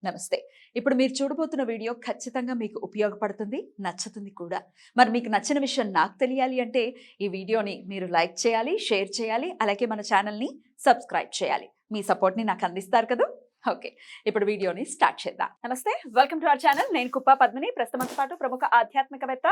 నమస్తే. ఇప్పుడు మీరు చూడబోతున్న వీడియో ఖచ్చితంగా మీకు ఉపయోగపడుతుంది, నచ్చుతుంది కూడా. మరి మీకు నచ్చిన విషయం నాకు తెలియాలి అంటే ఈ వీడియోని మీరు లైక్ చేయాలి, షేర్ చేయాలి, అలాగే మన ఛానల్‌ని సబ్స్క్రైబ్ చేయాలి. మీ సపోర్ట్‌ని నాకు అందిస్తారు కదూ! ఓకే. ఇప్పుడు వీడియోని స్టార్ట్ చేద్దాం. నమస్తే. Welcome to our channel. నేను కుప్ప పద్మిని. ప్రస్తుతంతో పాటు ప్రముఖ ఆధ్యాత్మికవేత్త,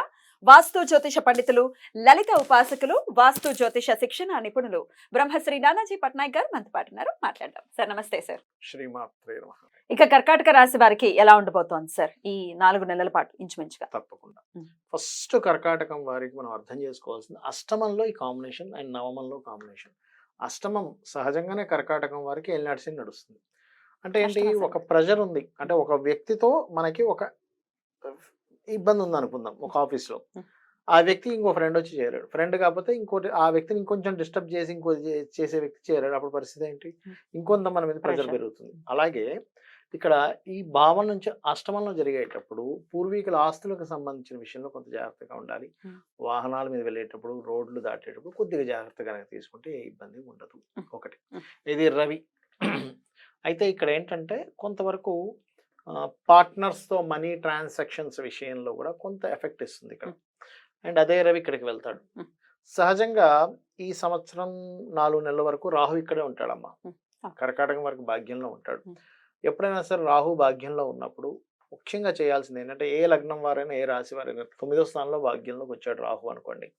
వాస్తు జ్యోతిష పండితులు, లలిత ఉపాసకులు, వాస్తు జ్యోతిష శిక్షణ నిపుణులు బ్రహ్మశ్రీ నానాజీ పట్నాయక్ గారు మనతో పాటు ఉన్నారు. మాట్లాడదాం. సార్ నమస్తే సార్. శ్రీమాత్రే నమః. ఇక కర్కాటక రాశి వారికి ఎలా ఉండబోతోంది సార్ ఈ 4 నెలల పాటు ఇంచుమించుగా? తప్పకుండా. ఫస్ట్ కర్కాటకం వారికి మనం అర్థం చేసుకోవాల్సింది అష్టమంలో ఈ కాంబినేషన్ అండ్ నవమంలో కాంబినేషన్. అష్టమం సహజంగానే కర్కాటకం వారికి ఏలినాటి శని నడుస్తుంది. అంటే ఏంటి, ఒక ప్రెషర్ ఉంది. అంటే ఒక వ్యక్తితో మనకి ఒక ఇబ్బంది ఉంది అనుకుందాం. ఒక ఆఫీస్లో ఆ వ్యక్తి ఇంకో ఫ్రెండ్ వచ్చి చేరాడు. ఫ్రెండ్ కాకపోతే ఇంకోటి ఆ వ్యక్తిని ఇంకొంచెం డిస్టర్బ్ చేసి ఇంకో చేసే వ్యక్తి చేరాడు. అప్పుడు పరిస్థితి ఏంటి, ఇంకొంత మన మీద ప్రెషర్ పెరుగుతుంది. అలాగే ఇక్కడ ఈ భావం నుంచి అష్టమంలో జరిగేటప్పుడు పూర్వీకుల ఆస్తులకు సంబంధించిన విషయంలో కొంత జాగ్రత్తగా ఉండాలి. వాహనాల మీద వెళ్ళేటప్పుడు, రోడ్లు దాటేటప్పుడు కొద్దిగా జాగ్రత్తగా తీసుకుంటే ఏ ఇబ్బంది ఉండదు. ఒకటి ఇది రవి. అయితే ఇక్కడ ఏంటంటే కొంతవరకు పార్ట్నర్స్తో మనీ ట్రాన్సాక్షన్స్ విషయంలో కూడా కొంత ఎఫెక్ట్ ఇస్తుంది ఇక్కడ. అండ్ అదే రవి ఇక్కడికి వెళ్తాడు. సహజంగా ఈ సంవత్సరం 4 నెలల వరకు రాహు ఇక్కడే ఉంటాడమ్మా. కర్కాటకం వరకు భాగ్యంలో ఉంటాడు. ఎప్పుడైనా సరే రాహు భాగ్యంలో ఉన్నప్పుడు ముఖ్యంగా చేయాల్సింది ఏంటంటే, ఏ లగ్నం వారైనా ఏ రాశి వారైనా 9వ స్థానంలో భాగ్యంలోకి వచ్చాడు రాహు అనుకోండి,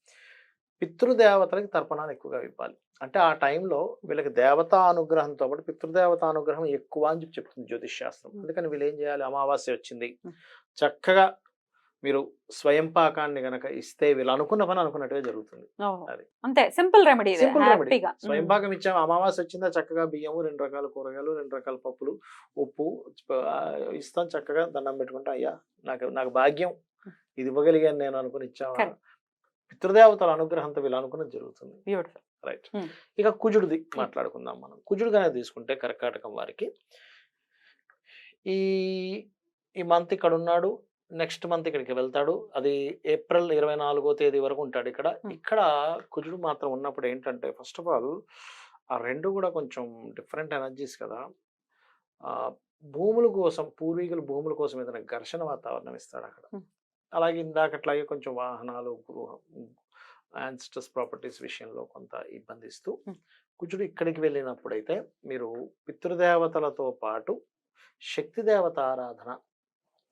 పితృదేవతలకి తర్పణాలు ఎక్కువగా ఇవ్వాలి. అంటే ఆ టైంలో వీళ్ళకి దేవతా అనుగ్రహంతో పాటు పితృదేవతా అనుగ్రహం ఎక్కువ అని చెప్తుంది జ్యోతిష్ శాస్త్రం. అందుకని వీళ్ళు ఏం చేయాలి, అమావాస్య వచ్చింది, చక్కగా మీరు స్వయం పాకాన్ని గనక ఇస్తే వీళ్ళు అనుకున్న పని అనుకున్నట్టుగా జరుగుతుంది. అది అంతే, సింపుల్ రెమెడీ. Simple remedy. స్వయం పాకం ఇచ్చాము, అమావాస్య వచ్చిందా చక్కగా బియ్యము, 2 రకాల కూరగాయలు, 2 రకాల పప్పులు, ఉప్పు ఇస్తాం, చక్కగా దండం పెట్టుకుంటా, అయ్యా నాకు భాగ్యం ఇది ఇవ్వగలిగాను నేను అనుకుని ఇచ్చాము. పితృదేవతల అనుగ్రహంతో వీళ్ళు అనుకున్నది జరుగుతుంది. రైట్. ఇక కుజుడిది మాట్లాడుకుందాం మనం. కుజుడుగానే తీసుకుంటే కర్కాటకం వారికి ఈ మంత్ ఇక్కడ ఉన్నాడు, నెక్స్ట్ మంత్ ఇక్కడికి వెళ్తాడు. అది ఏప్రిల్ 24వ తేదీ వరకు ఉంటాడు ఇక్కడ. ఇక్కడ కుజుడు మాత్రం ఉన్నప్పుడు ఏంటంటే, ఫస్ట్ ఆఫ్ ఆల్ ఆ రెండు కూడా కొంచెం డిఫరెంట్ ఎనర్జీస్ కదా. భూముల కోసం, పూర్వీకుల భూముల కోసం ఏదైనా ఘర్షణ వాతావరణం ఇస్తాడు అక్కడ. అలాగే ఇందాకట్లాగే కొంచెం వాహనాలు, గృహం, యాన్సిస్టర్స్ ప్రాపర్టీస్ విషయంలో కొంత ఇబ్బంది ఇస్తూ, కుజుడు ఇక్కడికి వెళ్ళినప్పుడైతే మీరు పితృదేవతలతో పాటు శక్తి దేవత ఆరాధన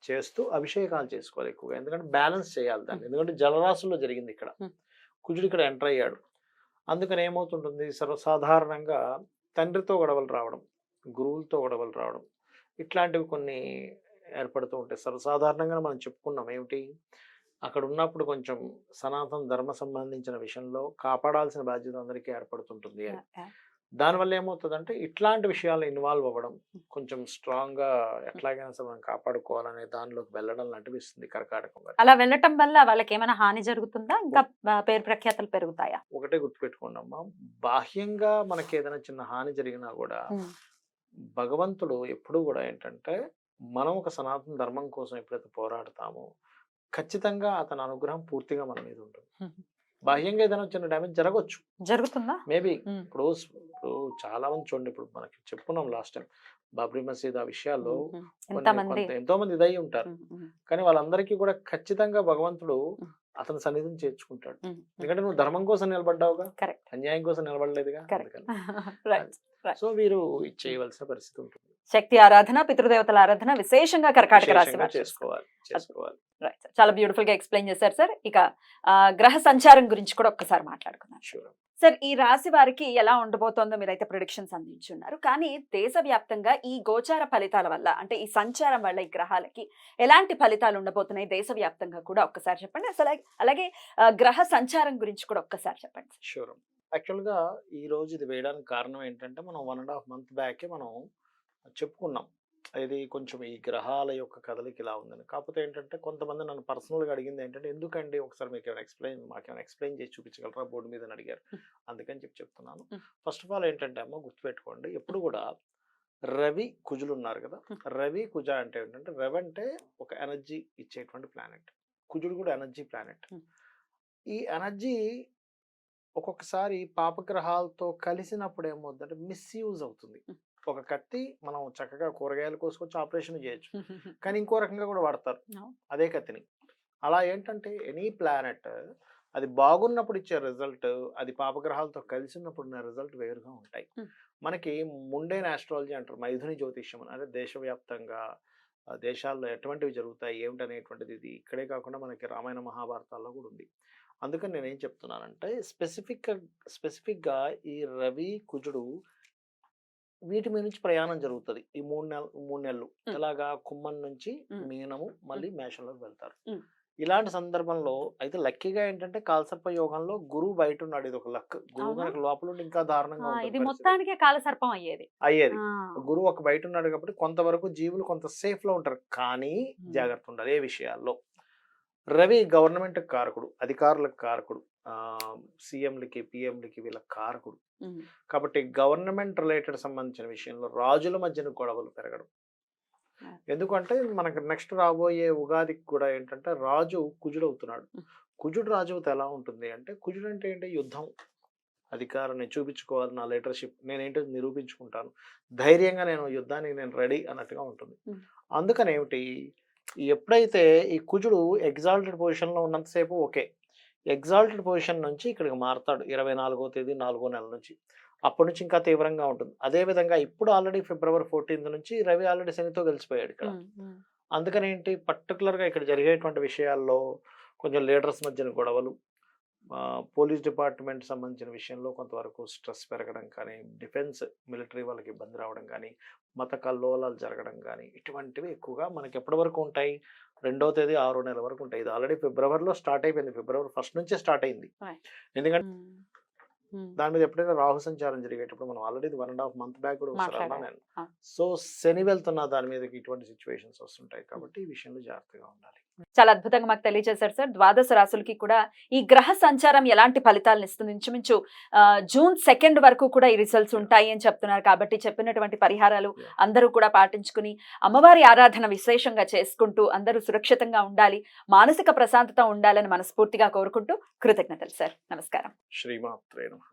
చేస్తూ అభిషేకాలు చేసుకోవాలి ఎక్కువగా. ఎందుకంటే బ్యాలెన్స్ చేయాలి దాన్ని. ఎందుకంటే జలరాశుల్లో జరిగింది ఇక్కడ. కుజుడు ఇక్కడ ఎంటర్ అయ్యాడు. అందుకని ఏమవుతుంటుంది, సర్వసాధారణంగా తండ్రితో గొడవలు రావడం, గురువులతో గొడవలు రావడం, ఇట్లాంటివి కొన్ని ఏర్పడుతూ ఉంటాయి. సర్వసాధారణంగా మనం చెప్పుకున్నాం ఏమిటి, అక్కడ ఉన్నప్పుడు కొంచెం సనాతన ధర్మ సంబంధించిన విషయంలో కాపాడాల్సిన బాధ్యత అందరికీ ఏర్పడుతుంటుంది. దానివల్ల ఏమవుతుందంటే, ఇట్లాంటి విషయాల్లో ఇన్వాల్వ్ అవ్వడం, కొంచెం స్ట్రాంగ్గా ఎట్లాగైనా సరే మనం కాపాడుకోవాలనే దానిలోకి వెళ్ళడం లాంటివి ఇస్తుంది కర్కాటకం. అలా వెళ్ళటం వల్ల వాళ్ళకి ఏమైనా హాని జరుగుతుందా, ఇంకా పేరు ప్రఖ్యాతలు పెరుగుతాయా? ఒకటే గుర్తుపెట్టుకోండి అమ్మా, బాహ్యంగా మనకి ఏదైనా చిన్న హాని జరిగినా కూడా భగవంతుడు ఎప్పుడూ కూడా ఏంటంటే, మనం ఒక సనాతన ధర్మం కోసం ఎప్పుడైతే పోరాడతామో ఖచ్చితంగా అతని అనుగ్రహం పూర్తిగా మన మీద ఉంటుంది. బాహ్యంగా ఏదైనా చిన్న డ్యామేజ్ జరుగుతుందా మేబీ. ఇప్పుడు చాలా మంది చూడండి, ఇప్పుడు మనకి చెప్పుకున్నాం లాస్ట్ టైం బాబ్రీ మసీద్ ఆ విషయాల్లో ఎంతో మంది ఇదై ఉంటారు. కానీ వాళ్ళందరికీ కూడా ఖచ్చితంగా భగవంతుడు అతని సన్నిధిని చేర్చుకుంటాడు. ఎందుకంటే నువ్వు ధర్మం కోసం నిలబడ్డావుగా, అన్యాయం కోసం నిలబడలేదుగా. సో వీరు చేయవలసిన పరిస్థితి ఉంటుంది. శక్తి ఆరాధన, పితృదేవతల ఆరాధన విశేషంగా కర్కాటక రాశి చేసుకోవాలి. చాలా బ్యూటిఫుల్ గా ఎక్స్ప్లెయిన్ చేశారు సార్. ఇక గ్రహ సంచారం గురించి కూడా ఒక్కసారి మాట్లాడుకున్నాం సార్. ఈ రాశి వారికి ఎలా ఉండబోతోందో మీరైతే ప్రిడిక్షన్స్ అందించున్నారు. కానీ దేశవ్యాప్తంగా ఈ గోచార ఫలితాల వల్ల, అంటే ఈ సంచారం వల్ల ఈ గ్రహాలకి ఎలాంటి ఫలితాలు ఉండబోతున్నాయి దేశవ్యాప్తంగా కూడా ఒక్కసారి చెప్పండి. అసలు అలాగే గ్రహ సంచారం గురించి కూడా ఒక్కసారి చెప్పండి. షూర్. యాక్చువల్గా ఈ రోజు ఇది వేయడానికి కారణం ఏంటంటే, మనం 1.5 months బ్యాకే మనం చెప్పుకున్నాం ఇది కొంచెం ఈ గ్రహాల యొక్క కదలిక ఇలా ఉందని. కాకపోతే ఏంటంటే, కొంతమంది నన్ను పర్సనల్గా అడిగింది ఏంటంటే, ఎందుకండి ఒకసారి మాకేమైనా ఎక్స్ప్లెయిన్ చేసి చూపించగలరా బోర్డు మీద అని అడిగారు. అందుకని చెప్తున్నాను. ఫస్ట్ ఆఫ్ ఆల్ ఏంటంటే అమ్మ, గుర్తుపెట్టుకోండి, ఎప్పుడు కూడా రవి కుజులు ఉన్నారు కదా, రవి కుజ అంటే ఏంటంటే, రవి అంటే ఒక ఎనర్జీ ఇచ్చేటువంటి ప్లానెట్, కుజుడు కూడా ఎనర్జీ ప్లానెట్. ఈ ఎనర్జీ ఒక్కొక్కసారి పాపగ్రహాలతో కలిసినప్పుడు ఏమవుతుందంటే మిస్యూజ్ అవుతుంది. ఒక కత్తి మనం చక్కగా కూరగాయలు కోసుకొచ్చి ఆపరేషన్ చేయొచ్చు. కానీ ఇంకో రకంగా కూడా వాడతారు అవును. అదే కత్తిని. అలా ఏంటంటే ఎనీ ప్లానెట్ అది బాగున్నప్పుడు ఇచ్చే రిజల్ట్, అది పాపగ్రహాలతో కలిసి ఉన్నప్పుడు ఉన్న రిజల్ట్ వేరుగా ఉంటాయి. హ్మ్. మనకి ముండేన్ ఆస్ట్రాలజీ అంటారు. మైథుని జ్యోతిష్యం అని. అంటే దేశవ్యాప్తంగా దేశాల్లో ఎటువంటివి జరుగుతాయి ఏమిటనేటువంటిది ఇది ఇక్కడే కాకుండా మనకి రామాయణ మహాభారతాల్లో కూడా ఉంది. అందుకని నేనేం చెప్తున్నానంటే స్పెసిఫిక్‌గా ఈ రవి, కుజుడు వీటి మీద నుంచి ప్రయాణం జరుగుతది. ఈ 3 నెలలు. హ్మ్. ఎలాగా కుంభం నుంచి హ్మ్. మీనము మళ్ళీ హ్మ్. మేషంలోకి వెళ్తారు. హ్మ్. ఇలాంటి సందర్భంలో అయితే లక్కీగా ఏంటంటే కాలసర్ప యోగంలో గురువు బయటున్నాడు. ఇదొక లక్. గురువు అవునా? గనక లోపలుండి ఇంకా దారుణంగా ఉంటుంది ఇది పరిస్థితి. మొత్తానికే కాలసర్పం అయ్యేది. అయ్యేది. ఆ! గురువు ఒక బయటున్నాడు కాబట్టి కొంతవరకు జీవులు కొంత సేఫ్‌లో ఉంటారు. కానీ హ్మ్. జాగ్రత్త ఉండాలి ఏ విషయాల్లో. రవి గవర్నమెంట్‌కి కారకుడు. అధికారులకు కారకుడు. సీఎంలకి, పీఎంలకి వీళ్ళకి కారకుడు. హ్మ్. కాబట్టి గవర్నమెంట్ రిలేటెడ్ సంబంధించిన విషయంలో రాజుల మధ్యన గొడవలు పెరగడం. ఆ! ఎందుకంటే మనకు నెక్స్ట్ రాబోయే ఉగాదికి కూడా ఏంటంటే రాజు కుజుడవుతున్నాడు. హ్మ్. కుజుడు రాజుతో ఎలా ఉంటుంది అంటే కుజుడు అంటే ఏంటి యుద్ధం. అధికారాన్ని చూపించుకోవాలి నా లీడర్‌షిప్ నేనేంటో నిరూపించుకుంటాను. ధైర్యంగా నేను యుద్ధానికి నేను రెడీ అన్నట్టుగా ఉంటుంది. హ్మ్. అందుకనేమిటి ఎప్పుడైతే ఈ కుజుడు ఎగ్జాల్టెడ్ పొజిషన్‌లో ఉన్నంత సేపు ఓకే. ఎగ్జాల్టెడ్ పొజిషన్ నుంచి ఇక్కడికి మారతాడు 24వ తేదీ 4వ నెల నుంచి. అప్పటి నుంచి ఇంకా తీవ్రంగా ఉంటుంది. అదే విధంగా ఇప్పుడు ఆల్రెడీ ఫిబ్రవరి 14 నుంచి రవి ఆల్రెడీ శనితో కలిసిపోయాడు ఇక్కడ. హ్మ్. హ్మ్. అందుకనేంటి పర్టిక్యులర్‌గా ఇక్కడ జరిగేటువంటి విషయాల్లో కొంచెం లీడర్స్ మధ్యన గొడవలు, పోలీస్ డిపార్ట్‌మెంట్ సంబంధించిన విషయంలో కొంతవరకు స్ట్రెస్ పెరగడం కానీ, డిఫెన్స్ మిలిటరీ వాళ్ళకి ఇబ్బంది రావడం కానీ, మత కల్లోలాలు జరగడం గానీ, ఇటువంటివి ఎక్కువగా మనకి ఎప్పటి వరకు ఉంటాయి? 2వ తేదీ 6వ నెల వరకు ఉంటాయి. ఇది ఆల్రెడీ ఫిబ్రవరిలో స్టార్ట్ అయిపోయింది. ఫిబ్రవరి 1 నుంచే స్టార్ట్ అయింది. రైట్. ఎందుకంటే హ్మ్. హ్మ్. దాని మీద ఎప్పుడైనా రాహు సంచారం జరిగేటప్పుడు మనం ఆల్రెడీ 1 ½ మంత్ బ్యాక్ కూడా ఒకసారి అన్నా మాట్లాడారు. నేను. ఆ! సో, శని వెళ్తున్న దాని మీదకి ఇటువంటి సిట్యుయేషన్స్ వస్తుంటాయి. కాబట్టి ఈ విషయంలో జాగ్రత్తగా ఉండాలి. చాలా అద్భుతంగా మాకు తెలియజేశారు సార్. ద్వాదశ రాశులకి కూడా ఈ గ్రహ సంచారం ఎలాంటి ఫలితాలను ఇస్తుంది? ఇంచుమించు జూన్ 2 వరకు కూడా ఈ రిజల్ట్స్ ఉంటాయి అని చెప్తున్నారు. కాబట్టి చెప్పినటువంటి పరిహారాలు Yeah. అందరూ కూడా పాటించుకుని అమ్మవారి ఆరాధన విశేషంగా చేసుకుంటూ అందరూ సురక్షితంగా ఉండాలి, మానసిక ప్రశాంతత ఉండాలని మనస్ఫూర్తిగా కోరుకుంటూ కృతజ్ఞతలు సార్. నమస్కారం. శ్రీమాత్రే నమః.